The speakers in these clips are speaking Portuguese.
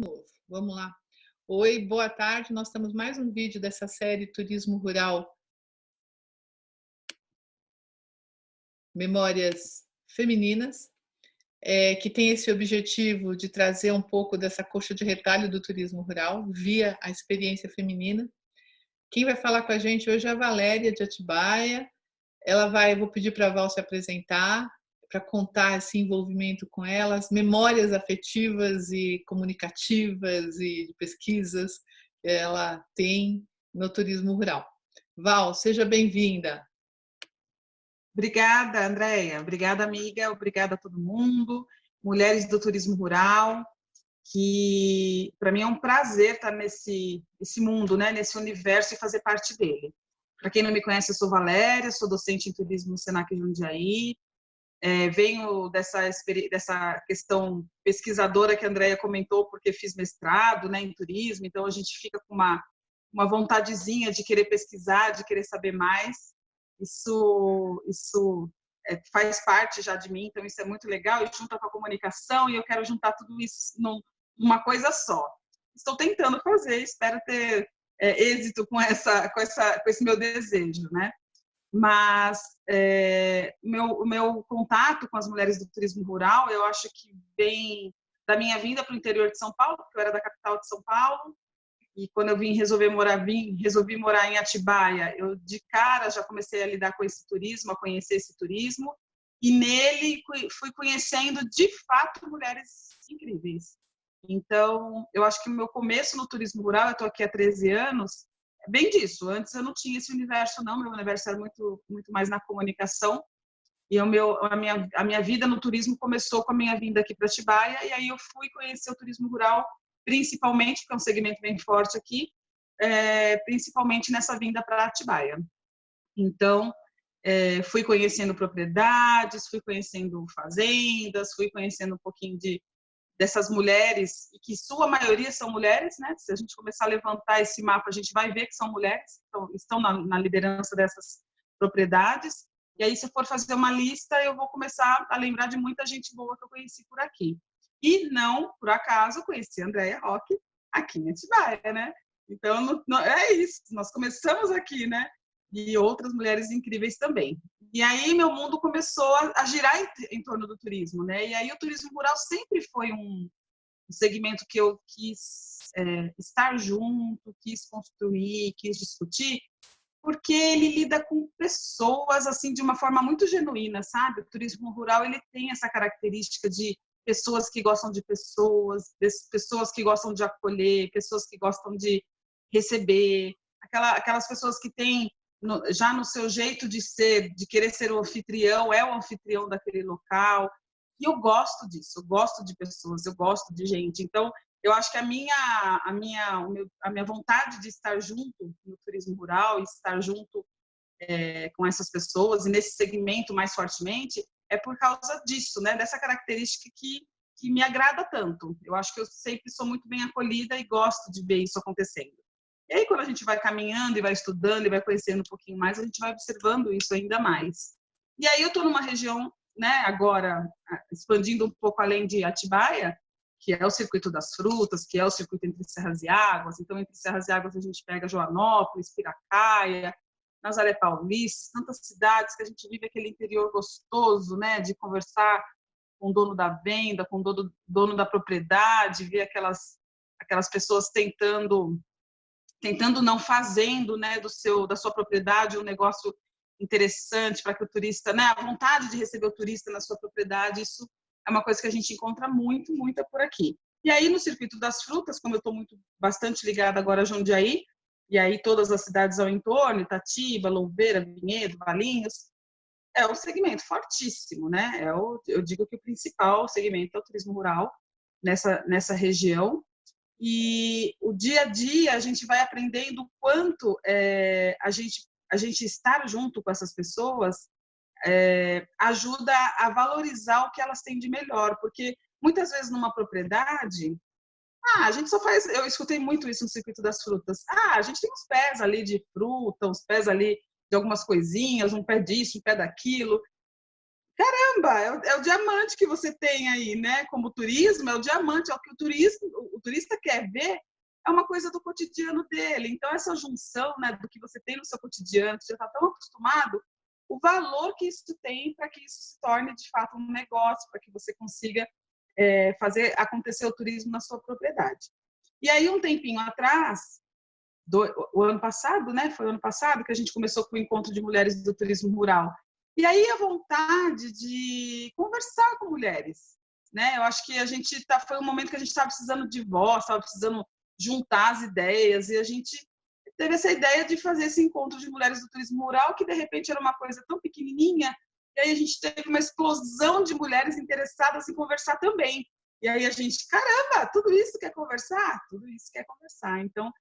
Novo. Vamos lá. Oi, boa tarde. Nós temos mais um vídeo dessa série Turismo Rural, Memórias Femininas, que tem esse objetivo de trazer um pouco dessa coxa de retalho do turismo rural via a experiência feminina. Quem vai falar com a gente hoje é a Valéria de Atibaia. Vou pedir para a Val se apresentar, para contar esse envolvimento com ela, as memórias afetivas e comunicativas e de pesquisas que ela tem no turismo rural. Val, seja bem-vinda. Obrigada, Andréia. Obrigada, amiga. Obrigada a todo mundo. Mulheres do Turismo Rural, que para mim é um prazer estar nesse mundo, né? Nesse universo e fazer parte dele. Para quem não me conhece, eu sou Valéria, sou docente em turismo no Senac Jundiaí. Venho dessa questão pesquisadora que a Andréia comentou, porque fiz mestrado, né, em turismo, então a gente fica com uma vontadezinha de querer pesquisar, de querer saber mais. Isso faz parte já de mim, então isso é muito legal, e junta com a comunicação, e eu quero juntar tudo isso numa coisa só. Estou tentando fazer, espero ter êxito com esse meu desejo, né? Mas o meu contato com as mulheres do turismo rural, eu acho que vem da minha vinda para o interior de São Paulo, porque eu era da capital de São Paulo, e quando eu resolvi morar em Atibaia, eu de cara já comecei a lidar com esse turismo, a conhecer esse turismo, e nele fui conhecendo de fato mulheres incríveis. Então, eu acho que o meu começo no turismo rural, eu estou aqui há 13 anos, é bem disso. Antes eu não tinha esse universo, não. Meu universo era muito mais na comunicação. E a minha vida no turismo começou com a minha vinda aqui para Atibaia, e aí eu fui conhecer o turismo rural, principalmente, porque é um segmento bem forte aqui, principalmente nessa vinda para Atibaia. Então, fui conhecendo propriedades, fui conhecendo fazendas, fui conhecendo um pouquinho dessas mulheres, e que sua maioria são mulheres, né? Se a gente começar a levantar esse mapa, a gente vai ver que são mulheres, estão na liderança dessas propriedades. E aí, se eu for fazer uma lista, eu vou começar a lembrar de muita gente boa que eu conheci por aqui. E não, por acaso, eu conheci a Andréia Roque aqui em Atibaia, né? Então, é isso, nós começamos aqui, né? E outras mulheres incríveis também. E aí meu mundo começou a girar em torno do turismo, né? E aí o turismo rural sempre foi um segmento que eu quis estar junto, quis construir, quis discutir, porque ele lida com pessoas assim de uma forma muito genuína, sabe? O turismo rural ele tem essa característica de pessoas que gostam de pessoas que gostam de acolher, pessoas que gostam de receber, aquelas pessoas que têm já no seu jeito de ser, de querer ser o anfitrião, é o anfitrião daquele local. E eu gosto disso, eu gosto de pessoas, eu gosto de gente. Então, eu acho que a minha vontade de estar junto no turismo rural e estar junto com essas pessoas e nesse segmento mais fortemente é por causa disso, né? Dessa característica que me agrada tanto. Eu acho que eu sempre sou muito bem acolhida e gosto de ver isso acontecendo. E aí, quando a gente vai caminhando e vai estudando e vai conhecendo um pouquinho mais, a gente vai observando isso ainda mais. E aí eu estou numa região, né, agora expandindo um pouco além de Atibaia, que é o Circuito das Frutas, que é o circuito entre Serras e Águas. Então, entre Serras e Águas, a gente pega Joanópolis, Piracaia, Nazaré Paulista, tantas cidades que a gente vive aquele interior gostoso, né, de conversar com o dono da venda, com o dono da propriedade, ver aquelas pessoas tentando não fazendo, né, da sua propriedade um negócio interessante para que o turista, né, a vontade de receber o turista na sua propriedade, isso é uma coisa que a gente encontra muita por aqui. E aí no Circuito das Frutas, como eu estou bastante ligada agora a Jundiaí, e aí todas as cidades ao entorno, Itatiba, Louveira, Vinhedo, Valinhos, é um segmento fortíssimo, né? Eu digo que o principal segmento é o turismo rural nessa região. E o dia a dia a gente vai aprendendo o quanto a gente estar junto com essas pessoas ajuda a valorizar o que elas têm de melhor, porque muitas vezes numa propriedade, a gente só faz, eu escutei muito isso no Circuito das Frutas, a gente tem uns pés ali de fruta, uns pés ali de algumas coisinhas, um pé disso, um pé daquilo, caramba, é o diamante que você tem aí, né? Como turismo, é o diamante, é o que o turista quer ver, é uma coisa do cotidiano dele. Então, essa junção, né, do que você tem no seu cotidiano, que você já está tão acostumado, o valor que isso tem para que isso se torne, de fato, um negócio, para que você consiga fazer acontecer o turismo na sua propriedade. E aí, um tempinho atrás, o ano passado, né? Foi o ano passado que a gente começou com o encontro de mulheres do turismo rural. E aí a vontade de conversar com mulheres, né? Eu acho que foi um momento que a gente estava precisando de voz, estava precisando juntar as ideias, e a gente teve essa ideia de fazer esse encontro de mulheres do turismo rural, que de repente era uma coisa tão pequenininha, e aí a gente teve uma explosão de mulheres interessadas em conversar também. E aí a gente, caramba, tudo isso quer conversar? Tudo isso quer conversar. Então,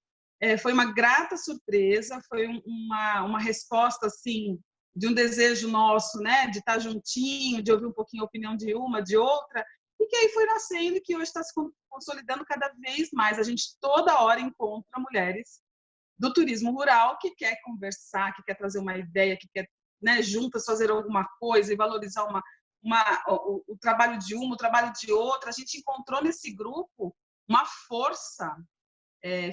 foi uma grata surpresa, foi uma resposta, assim, de um desejo nosso, né, de estar juntinho, de ouvir um pouquinho a opinião de uma, de outra, e que aí foi nascendo e que hoje está se consolidando cada vez mais. A gente toda hora encontra mulheres do turismo rural que quer conversar, que quer trazer uma ideia, que quer, né, juntas fazer alguma coisa e valorizar o trabalho de uma, o trabalho de outra. A gente encontrou nesse grupo uma força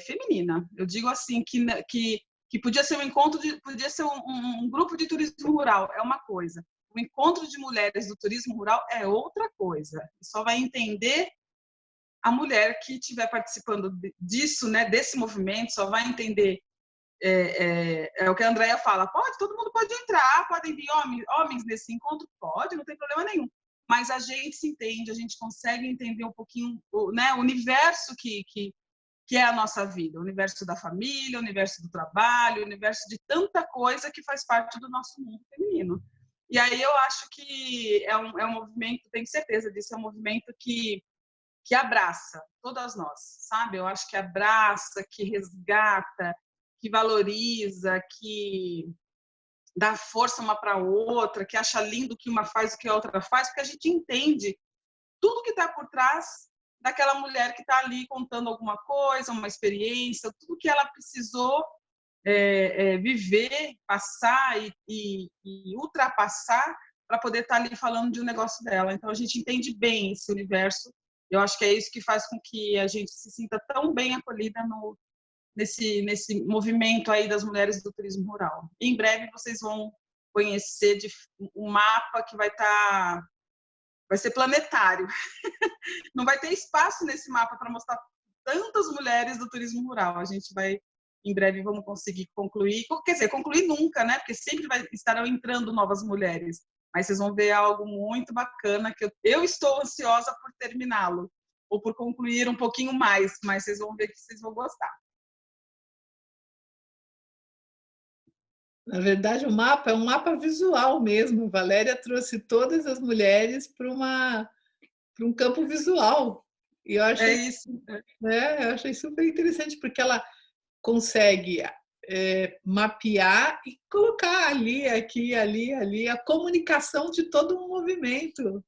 feminina. Eu digo assim que podia ser um encontro, podia ser um grupo de turismo rural, é uma coisa. O encontro de mulheres do turismo rural é outra coisa. Só vai entender a mulher que estiver participando disso, né, desse movimento, só vai entender. O que a Andrea fala, todo mundo pode entrar, podem vir homens nesse encontro? Pode, não tem problema nenhum. Mas a gente se entende, a gente consegue entender um pouquinho, né, o universo que é a nossa vida, o universo da família, o universo do trabalho, o universo de tanta coisa que faz parte do nosso mundo feminino. E aí eu acho que é um movimento, tenho certeza disso, é um movimento que abraça todas nós, sabe? Eu acho que abraça, que resgata, que valoriza, que dá força uma para a outra, que acha lindo o que uma faz e o que a outra faz, porque a gente entende tudo que está por trás daquela mulher que está ali contando alguma coisa, uma experiência, tudo que ela precisou viver, passar e ultrapassar para poder estar ali falando de um negócio dela. Então, a gente entende bem esse universo. Eu acho que é isso que faz com que a gente se sinta tão bem acolhida nesse movimento aí das mulheres do turismo rural. Em breve, vocês vão conhecer um mapa que vai ser planetário. Não vai ter espaço nesse mapa para mostrar tantas mulheres do turismo rural. A gente em breve, vamos conseguir concluir. Quer dizer, concluir nunca, né? Porque sempre estarão entrando novas mulheres. Mas vocês vão ver algo muito bacana, que eu estou ansiosa por terminá-lo, ou por concluir um pouquinho mais, mas vocês vão ver que vocês vão gostar. Na verdade, o mapa é um mapa visual mesmo. Valéria trouxe todas as mulheres para um campo visual. E eu achei, isso. eu achei super interessante, porque ela consegue mapear e colocar ali, aqui, ali, a comunicação de todo um movimento.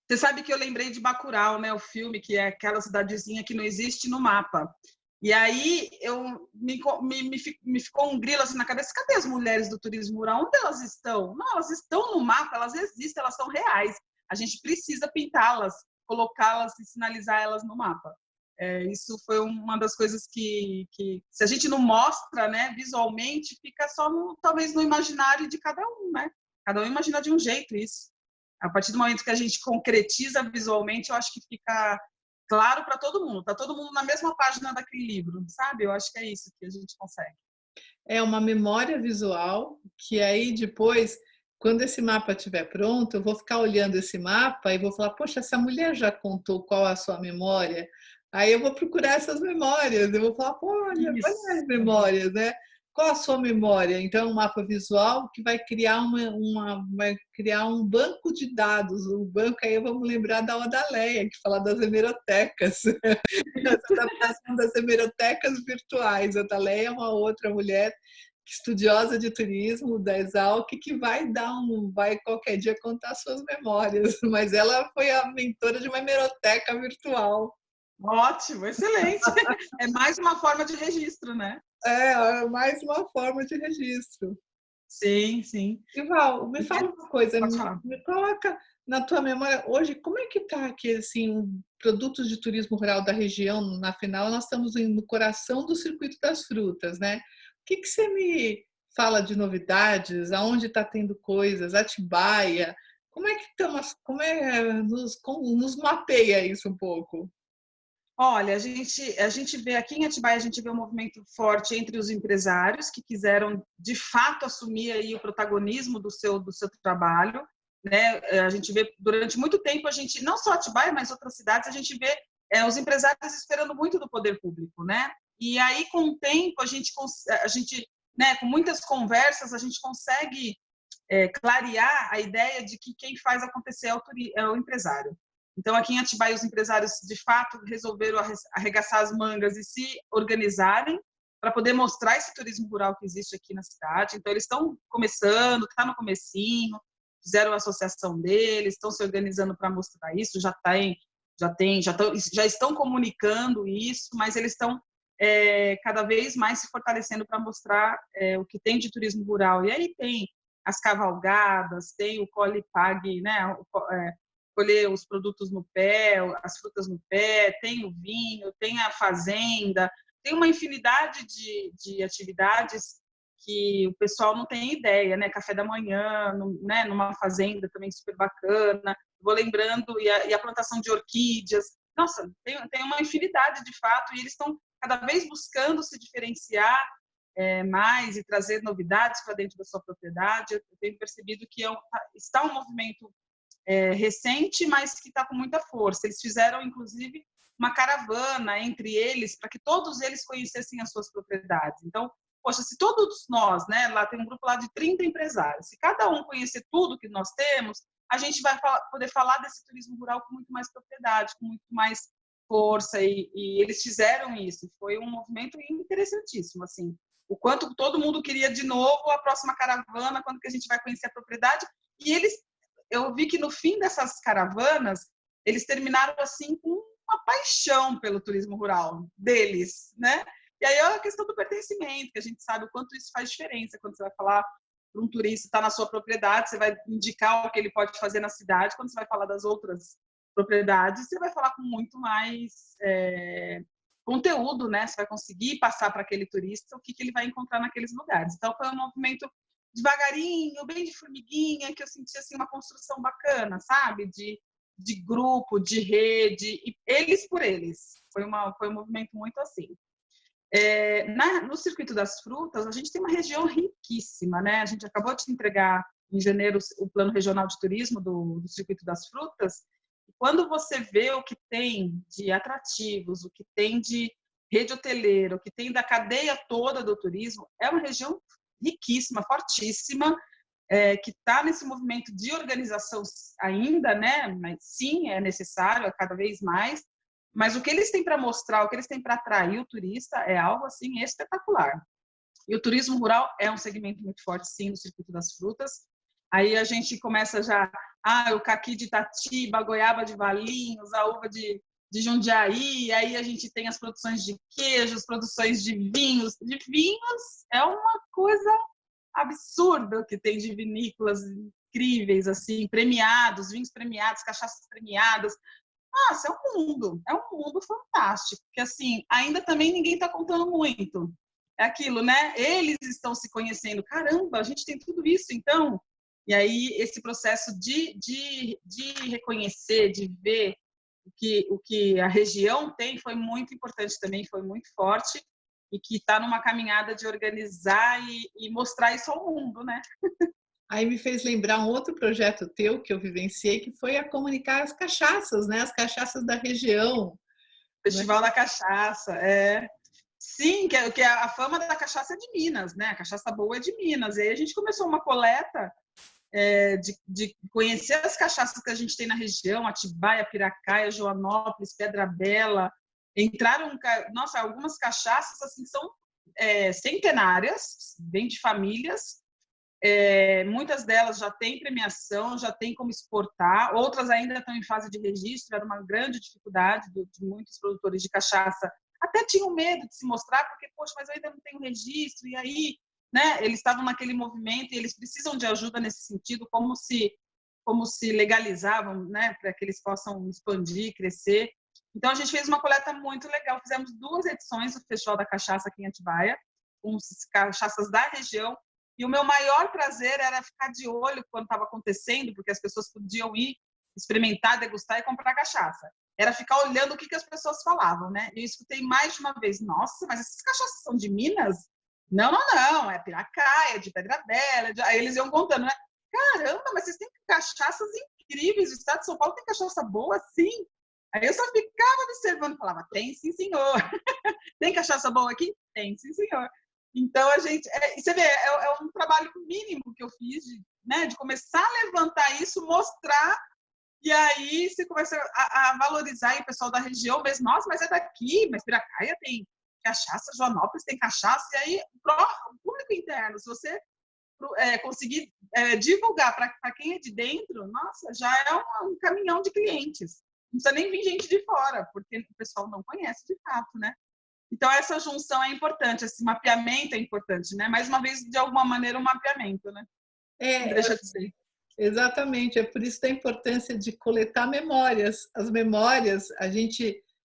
Você sabe que eu lembrei de Bacurau, né? O filme, que é aquela cidadezinha que não existe no mapa. E aí me ficou um grilo assim na cabeça: cadê as mulheres do turismo rural? Onde elas estão? Não, elas estão no mapa, elas existem, elas são reais. A gente precisa pintá-las, colocá-las e sinalizar elas no mapa. Isso foi uma das coisas que se a gente não mostra, né, visualmente, fica só talvez no imaginário de cada um, né? Cada um imagina de um jeito isso. A partir do momento que a gente concretiza visualmente, eu acho que fica claro para todo mundo. Está todo mundo na mesma página daquele livro, sabe? Eu acho que é isso que a gente consegue. É uma memória visual que aí depois, quando esse mapa estiver pronto, eu vou ficar olhando esse mapa e vou falar: poxa, essa mulher já contou qual é a sua memória? Aí eu vou procurar essas memórias, eu vou falar: olha as memórias, né? Qual a sua memória? Então, é um mapa visual que vai criar vai criar um banco de dados. O banco, aí vamos lembrar da Odaleia, que fala das hemerotecas. Essa adaptação das hemerotecas virtuais. A Odaleia é uma outra mulher estudiosa de turismo da Exalc, que vai qualquer dia contar suas memórias. Mas ela foi a mentora de uma hemeroteca virtual. Ótimo, excelente. É mais uma forma de registro, né? É mais uma forma de registro. Sim, sim. Ival, me fala uma coisa, Pode falar. me coloca na tua memória hoje, como é que está aqui, assim, produtos de turismo rural da região, na final, nós estamos no coração do Circuito das Frutas, né? O que que você me fala de novidades? Aonde está tendo coisas? Atibaia? Como é que estamos, como é, nos mapeia isso um pouco? Olha, a gente vê aqui em Atibaia, a gente vê um movimento forte entre os empresários que quiseram, de fato, assumir aí o protagonismo do seu trabalho, né? A gente vê durante muito tempo, a gente, não só Atibaia, mas outras cidades, a gente vê os empresários esperando muito do poder público, né? E aí, com o tempo, a gente, né, com muitas conversas, a gente consegue clarear a ideia de que quem faz acontecer é o empresário. Então, aqui em Atibaia, os empresários, de fato, resolveram arregaçar as mangas e se organizarem para poder mostrar esse turismo rural que existe aqui na cidade. Então, eles estão começando, está no comecinho, fizeram a associação deles, estão se organizando para mostrar isso, já estão comunicando isso, mas eles estão cada vez mais se fortalecendo para mostrar o que tem de turismo rural. E aí tem as cavalgadas, tem o colhe-pague, né? Colher os produtos no pé, as frutas no pé, tem o vinho, tem a fazenda, tem uma infinidade de atividades que o pessoal não tem ideia, né? Café da manhã, né? Numa fazenda também super bacana. Vou lembrando, e a plantação de orquídeas. Nossa, tem uma infinidade de fato, e eles estão cada vez buscando se diferenciar mais e trazer novidades para dentro da sua propriedade. Eu tenho percebido que está um movimento recente, mas que está com muita força. Eles fizeram, inclusive, uma caravana entre eles para que todos eles conhecessem as suas propriedades. Então, poxa, se todos nós, né, lá tem um grupo lá de 30 empresários, se cada um conhecer tudo que nós temos, a gente vai poder falar desse turismo rural com muito mais propriedade, com muito mais força, e eles fizeram isso. Foi um movimento interessantíssimo, assim. O quanto todo mundo queria de novo a próxima caravana, quando que a gente vai conhecer a propriedade, e eu vi que no fim dessas caravanas, eles terminaram assim com uma paixão pelo turismo rural deles, né? E aí é a questão do pertencimento, que a gente sabe o quanto isso faz diferença quando você vai falar para um turista estar na sua propriedade, você vai indicar o que ele pode fazer na cidade, quando você vai falar das outras propriedades, você vai falar com muito mais conteúdo, né? Você vai conseguir passar para aquele turista o que ele vai encontrar naqueles lugares. Então, foi um movimento devagarinho, bem de formiguinha, que eu senti assim, uma construção bacana, sabe? De grupo, de rede, e eles por eles. Foi um movimento muito assim. No Circuito das Frutas, a gente tem uma região riquíssima, né? A gente acabou de entregar em janeiro o Plano Regional de Turismo do Circuito das Frutas. E quando você vê o que tem de atrativos, o que tem de rede hoteleira, o que tem da cadeia toda do turismo, é uma região riquíssima, fortíssima, que está nesse movimento de organização ainda, né? Mas sim, é necessário, é cada vez mais. Mas o que eles têm para mostrar, o que eles têm para atrair o turista é algo assim espetacular. E o turismo rural é um segmento muito forte, sim, no Circuito das Frutas. Aí a gente começa já, o caqui de Itatiba, a goiaba de Valinhos, a uva de Jundiaí, aí a gente tem as produções de queijos, produções de vinhos. De vinhos é uma coisa absurda que tem de vinícolas incríveis, assim, premiados, vinhos premiados, cachaças premiadas. Nossa, é um mundo fantástico, que assim, ainda também ninguém está contando muito. É aquilo, né? Eles estão se conhecendo. Caramba, a gente tem tudo isso, então. E aí, esse processo de reconhecer, de ver o que a região tem foi muito importante também, foi muito forte, e que está numa caminhada de organizar e mostrar isso ao mundo, né? Aí me fez lembrar um outro projeto teu que eu vivenciei, que foi a comunicar as cachaças, né? As cachaças da região, né? Festival da Cachaça, Sim, que a fama da cachaça é de Minas, né? A cachaça boa é de Minas. E aí a gente começou uma coleta de conhecer as cachaças que a gente tem na região, Atibaia, Piracaia, Joanópolis, Pedra Bela. Entraram, nossa, algumas cachaças assim são centenárias, vêm de famílias. Muitas delas já têm premiação, já tem como exportar, outras ainda estão em fase de registro. Era uma grande dificuldade de muitos produtores de cachaça, até tinham medo de se mostrar, porque, poxa, mas eu ainda não tenho registro, e aí, né? Eles estavam naquele movimento e eles precisam de ajuda nesse sentido, como se legalizavam, né, para que eles possam expandir, crescer. Então, a gente fez uma coleta muito legal. Fizemos 2 edições do Festival da Cachaça aqui em Atibaia, com cachaças da região. E o meu maior prazer era ficar de olho quando estava acontecendo, porque as pessoas podiam ir experimentar, degustar e comprar cachaça. Era ficar olhando o que as pessoas falavam, né? Eu escutei mais de uma vez: nossa, mas essas cachaças são de Minas? Não, não, não, é Piracaia, de Pedra Bela. Aí eles iam contando, né? Caramba, mas vocês têm cachaças incríveis, o estado de São Paulo tem cachaça boa, sim. Aí eu só ficava observando e falava: tem sim, senhor. Tem cachaça boa aqui? Tem sim, senhor. Então, a gente... você vê, é um trabalho mínimo que eu fiz, né, de começar a levantar isso, mostrar, e aí você começa a valorizar, e o pessoal da região mesmo: nossa, mas é daqui, mas Piracaia tem cachaça, Joanópolis tem cachaça, e aí o público interno, se você conseguir divulgar para quem é de dentro, nossa, já é um caminhão de clientes. Não precisa nem vir gente de fora, porque o pessoal não conhece de fato, né? Então, essa junção é importante, esse mapeamento é importante, né? Mais uma vez, de alguma maneira, um mapeamento, né? Não É, deixa de ser. exatamente, é por isso da importância de coletar memórias. As memórias,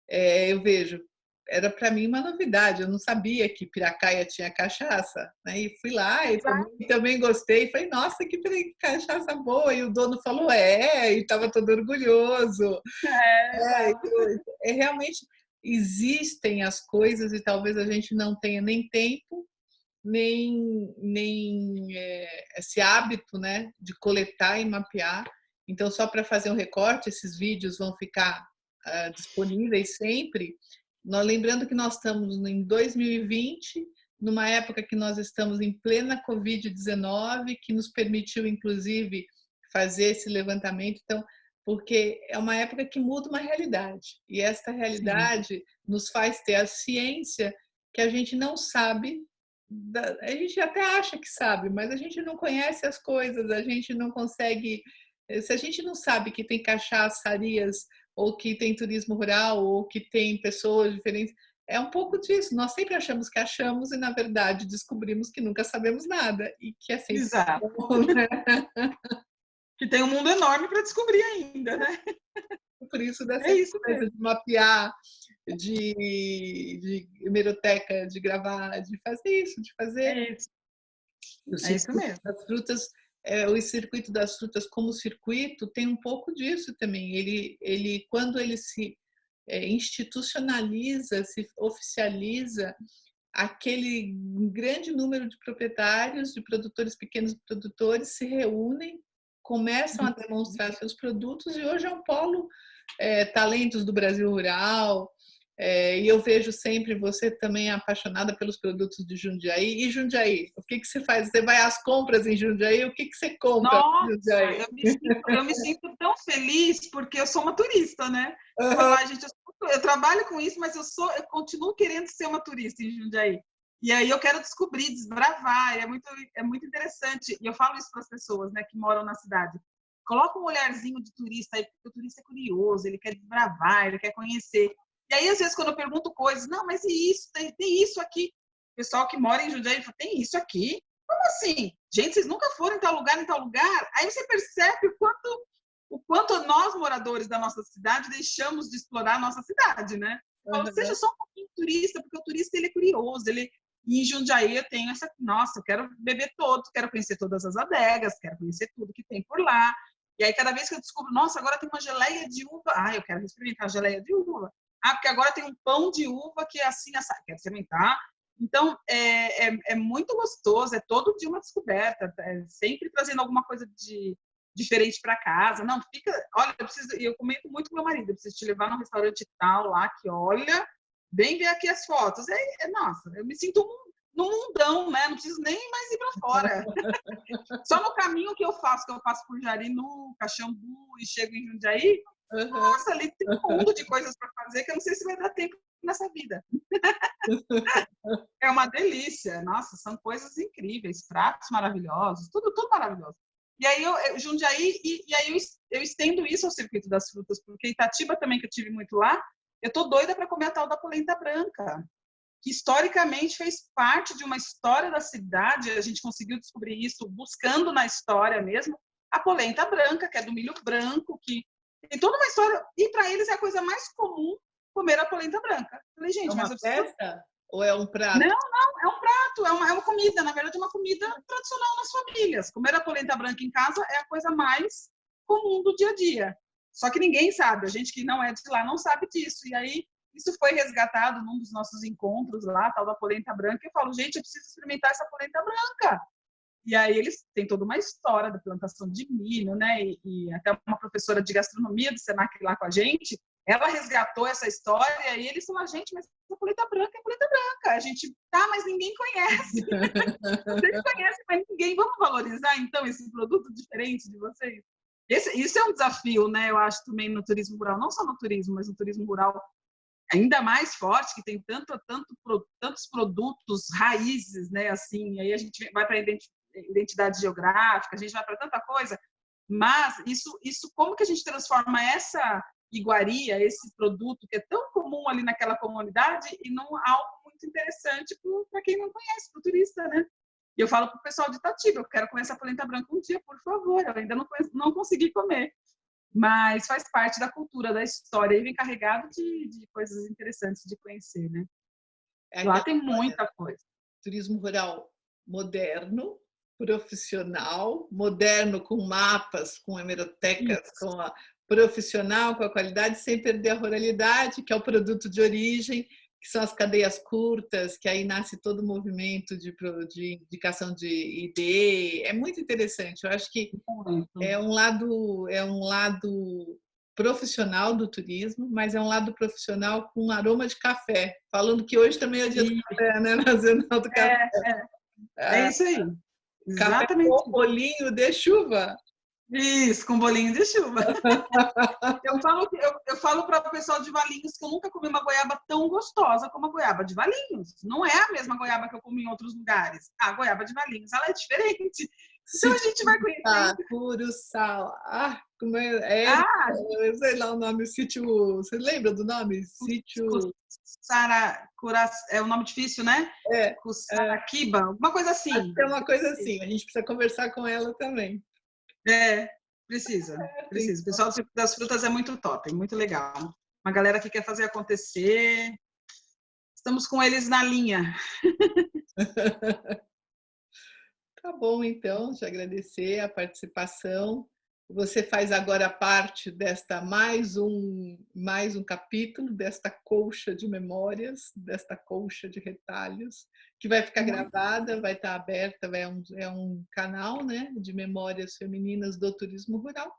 eu vejo, era para mim uma novidade, eu não sabia que Piracaia tinha cachaça, né? E fui lá e também gostei, falei: nossa, que cachaça boa, e o dono falou: e estava todo orgulhoso. Realmente existem as coisas e talvez a gente não tenha nem tempo, nem esse hábito, né, de coletar e mapear. Então, só para fazer um recorte, esses vídeos vão ficar disponíveis sempre. Lembrando que nós estamos em 2020, numa época que nós estamos em plena Covid-19, que nos permitiu, inclusive, fazer esse levantamento. Então, porque é uma época que muda uma realidade. E esta realidade Sim. nos faz ter a ciência que a gente não sabe. A gente até acha que sabe, mas a gente não conhece as coisas, a gente não consegue. Se a gente não sabe que tem cachaçarias, ou que tem turismo rural, ou que tem pessoas diferentes, é um pouco disso. Nós sempre achamos que achamos e, na verdade, descobrimos que nunca sabemos nada e que é sempre Exato. bom, né? Que tem um mundo enorme para descobrir ainda, né? Por isso, dessa coisa de mapear, de hemeroteca, de gravar, de fazer isso, de fazer. É isso mesmo. Das frutas, o circuito das frutas como circuito tem um pouco disso também. Ele quando ele se institucionaliza, se oficializa, aquele grande número de proprietários, de produtores, pequenos produtores, se reúnem, começam a demonstrar seus produtos, e hoje é um polo talentos do Brasil rural. E eu vejo sempre você também apaixonada pelos produtos de Jundiaí. E Jundiaí, o que você faz? Você vai às compras em Jundiaí? O que você compra Nossa, em Jundiaí? eu me sinto tão feliz porque eu sou uma turista, né? Uhum. Falar, gente, eu trabalho com isso, mas eu continuo querendo ser uma turista em Jundiaí. E aí eu quero descobrir, desbravar, é muito interessante. E eu falo isso para as pessoas, né, que moram na cidade. Coloca um olharzinho de turista aí, porque o turista é curioso, ele quer desbravar, ele quer conhecer. E aí, às vezes, quando eu pergunto coisas: não, mas e isso? Tem isso aqui. O pessoal que mora em Jundiaí fala: tem isso aqui? Como assim? Gente, vocês nunca foram em tal lugar, em tal lugar? Aí você percebe o quanto nós, moradores da nossa cidade, deixamos de explorar a nossa cidade, né? Uhum. Seja só um pouquinho turista, porque o turista, ele é curioso, e em Jundiaí eu tenho essa... Nossa, eu quero beber todos, quero conhecer todas as adegas, quero conhecer tudo que tem por lá. E aí, cada vez que eu descubro: nossa, agora tem uma geleia de uva. Eu quero experimentar a geleia de uva. Porque agora tem um pão de uva que é assim, quero experimentar. Então, é muito gostoso, é todo dia uma descoberta, sempre trazendo alguma coisa de diferente para casa. Não, olha, eu comento muito com meu marido: eu preciso te levar num restaurante tal lá, que olha, vem ver aqui as fotos. Nossa, eu me sinto no mundão, né? Não preciso nem mais ir para fora. Só no caminho que eu passo por Jari, no Caxambu, e chego em Jundiaí, uhum. Nossa, ali tem um mundo de coisas para fazer que eu não sei se vai dar tempo nessa vida. É uma delícia. Nossa, são coisas incríveis, pratos maravilhosos, tudo maravilhoso. E aí Jundiaí, e aí eu estendo isso ao circuito das frutas, porque Itatiba também, que eu tive muito lá, eu tô doida para comer a tal da polenta branca. que historicamente fez parte de uma história da cidade, a gente conseguiu descobrir isso buscando na história mesmo, a polenta branca, que é do milho branco, que tem toda uma história, e para eles é a coisa mais comum comer a polenta branca. Eu falei, É gente, mas uma eu preciso... festa ou é um prato? Não, não, é um prato, é uma comida, na verdade é uma comida tradicional nas famílias. Comer a polenta branca em casa é a coisa mais comum do dia a dia. Só que ninguém sabe, a gente que não é de lá não sabe disso. E aí, isso foi resgatado num dos nossos encontros lá, tal da polenta branca, e eu falo, gente, eu preciso experimentar essa polenta branca. E aí eles têm toda uma história da plantação de milho, né? E até uma professora de gastronomia do Senac lá com a gente, ela resgatou essa história e eles falaram, gente, mas a polenta branca é polenta branca. A gente, tá, mas ninguém conhece. Vocês conhecem, mas ninguém. Vamos valorizar, então, esse produto diferente de vocês? Isso é um desafio, né? Eu acho também no turismo rural, não só no turismo, mas no turismo rural ainda mais forte, que tem tantos produtos raízes, né? Assim, aí a gente vai para a identidade geográfica, a gente vai para tanta coisa, mas isso como que a gente transforma essa iguaria, esse produto que é tão comum ali naquela comunidade e não algo muito interessante para quem não conhece, para o turista, né? E eu falo para o pessoal de Itatiba, eu quero comer essa polenta branca um dia, por favor, eu ainda não consegui comer. Mas faz parte da cultura, da história, e vem carregado de coisas interessantes de conhecer, né? É Lá aquela tem coisa, muita coisa. turismo rural moderno, profissional, moderno com mapas, com hemerotecas, Isso. com a profissional, com a qualidade, sem perder a ruralidade, que é o produto de origem, que são as cadeias curtas, que aí nasce todo o movimento de indicação de ID. É muito interessante. Eu acho que Muito. é um lado profissional do turismo, mas é um lado profissional com aroma de café. Falando que hoje também é o dia do E café, né? Nacional do café. é isso aí. Café Exatamente com bolinho de chuva. isso, com bolinho de chuva. Eu falo para o pessoal de Valinhos que eu nunca comi uma goiaba tão gostosa como a goiaba de Valinhos. Não é a mesma goiaba que eu comi em outros lugares. A goiaba de Valinhos, ela é diferente. Então a Sítio gente vai conhecendo. puro sal. Ah, como é, Ah, eu sei lá o nome, sítio. Você lembra do nome? Sítio. É um nome difícil, né? É, é, Cussaraquiba, alguma coisa acho assim. que é uma coisa assim. A gente precisa conversar com ela também. É, precisa, Tem precisa. O pessoal do Circo das Frutas é muito top, muito legal. Uma galera que quer fazer acontecer. Estamos com eles na linha. Tá bom, então, te agradecer a participação. Você faz agora parte desta mais um capítulo desta colcha de memórias, desta colcha de retalhos, que vai ficar gravada, vai estar aberta, é um canal, né, de memórias femininas do turismo rural,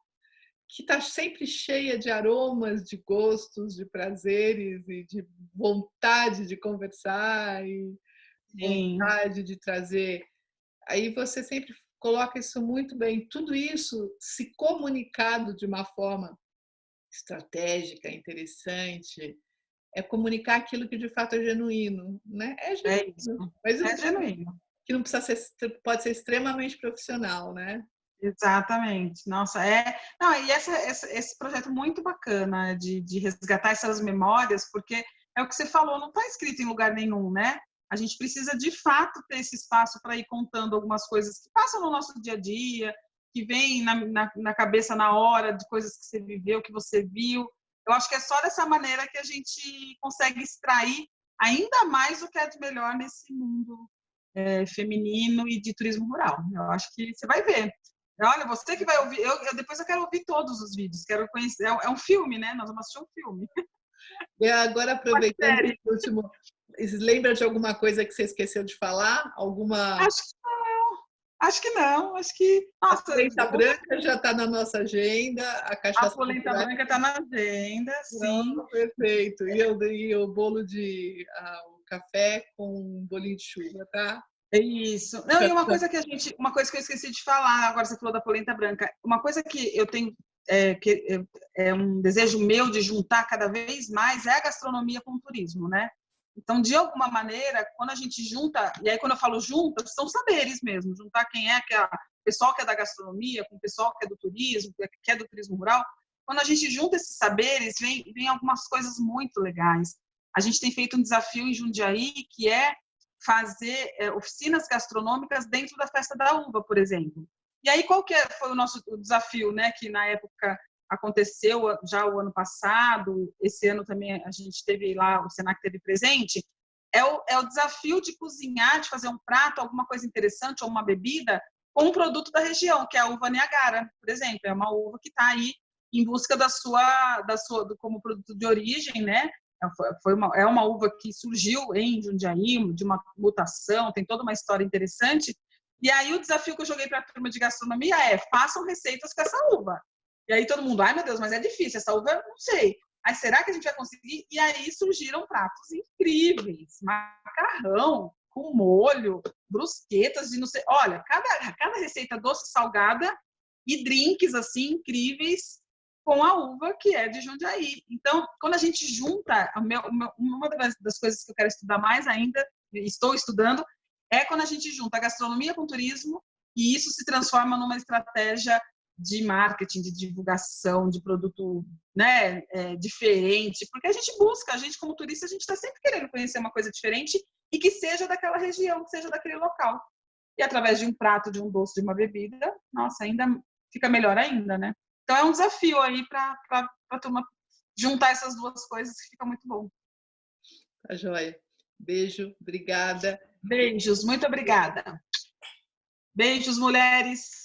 que está sempre cheia de aromas, de gostos, de prazeres e de vontade de conversar e Sim, vontade de trazer. Aí você sempre coloca isso muito bem. Tudo isso se comunicado de uma forma estratégica, interessante, é comunicar aquilo que de fato é genuíno, né? É é isso. genuíno, mas É genuíno. que não precisa ser, pode ser extremamente profissional, né? Exatamente. Nossa, é. Não, e esse projeto muito bacana de resgatar essas memórias, porque é o que você falou, não está escrito em lugar nenhum, né? A gente precisa de fato ter esse espaço para ir contando algumas coisas que passam no nosso dia a dia, que vêm na cabeça na hora, de coisas que você viveu, que você viu. Eu acho que é só dessa maneira que a gente consegue extrair ainda mais o que é de melhor nesse mundo feminino e de turismo rural. Eu acho que você vai ver. Olha, você que vai ouvir, depois eu quero ouvir todos os vídeos, quero conhecer. É um filme, né? Nós vamos assistir um filme. E agora, Uma aproveitando série. esse último, lembra de alguma coisa que você esqueceu de falar? Alguma. Acho que não. Acho que não. Acho que. A Nossa, polenta branca já está na nossa agenda, a a cachaça polenta popular. branca está na agenda, sim. Não, perfeito. E o bolo de o café com um bolinho de chuva, tá? É isso. Não, e uma coisa que eu esqueci de falar, agora você falou da polenta branca. Uma coisa que eu tenho, é um desejo meu de juntar cada vez mais é a gastronomia com o turismo, né? Então, de alguma maneira, quando a gente junta, e aí quando eu falo junta, são saberes mesmo, juntar quem é, o pessoal que é da gastronomia, com o pessoal que é do turismo, que é do turismo rural, quando a gente junta esses saberes, vem algumas coisas muito legais. A gente tem feito um desafio em Jundiaí, que é fazer oficinas gastronômicas dentro da Festa da Uva, por exemplo. E aí, qual que foi o nosso desafio, né? Que na época aconteceu já o ano passado, esse ano também a gente teve lá, o Senac teve presente, é o desafio de cozinhar, de fazer um prato, alguma coisa interessante, ou uma bebida, com um produto da região, que é a uva Niagara, por exemplo. É uma uva que está aí em busca como produto de origem, né? É uma uva que surgiu em Jundiaí, de uma mutação, tem toda uma história interessante. E aí o desafio que eu joguei para a turma de gastronomia é: façam receitas com essa uva. E aí todo mundo, ai meu Deus, mas é difícil, essa uva eu não sei. Aí será que a gente vai conseguir? E aí surgiram pratos incríveis, macarrão com molho, brusquetas de não sei. Olha, cada receita doce, salgada e drinks assim incríveis com a uva que é de Jundiaí. Então, quando a gente junta, uma das coisas que eu quero estudar mais ainda, estou estudando, é quando a gente junta a gastronomia com o turismo e isso se transforma numa estratégia de marketing, de divulgação, de produto, né, diferente, porque a gente como turista, a gente está sempre querendo conhecer uma coisa diferente e que seja daquela região, que seja daquele local. E através de um prato, de um doce, de uma bebida, nossa, ainda fica melhor ainda, né? Então é um desafio aí para a turma juntar essas duas coisas que fica muito bom. Tá joia. Beijo, obrigada. Beijos, muito obrigada. Beijos, mulheres.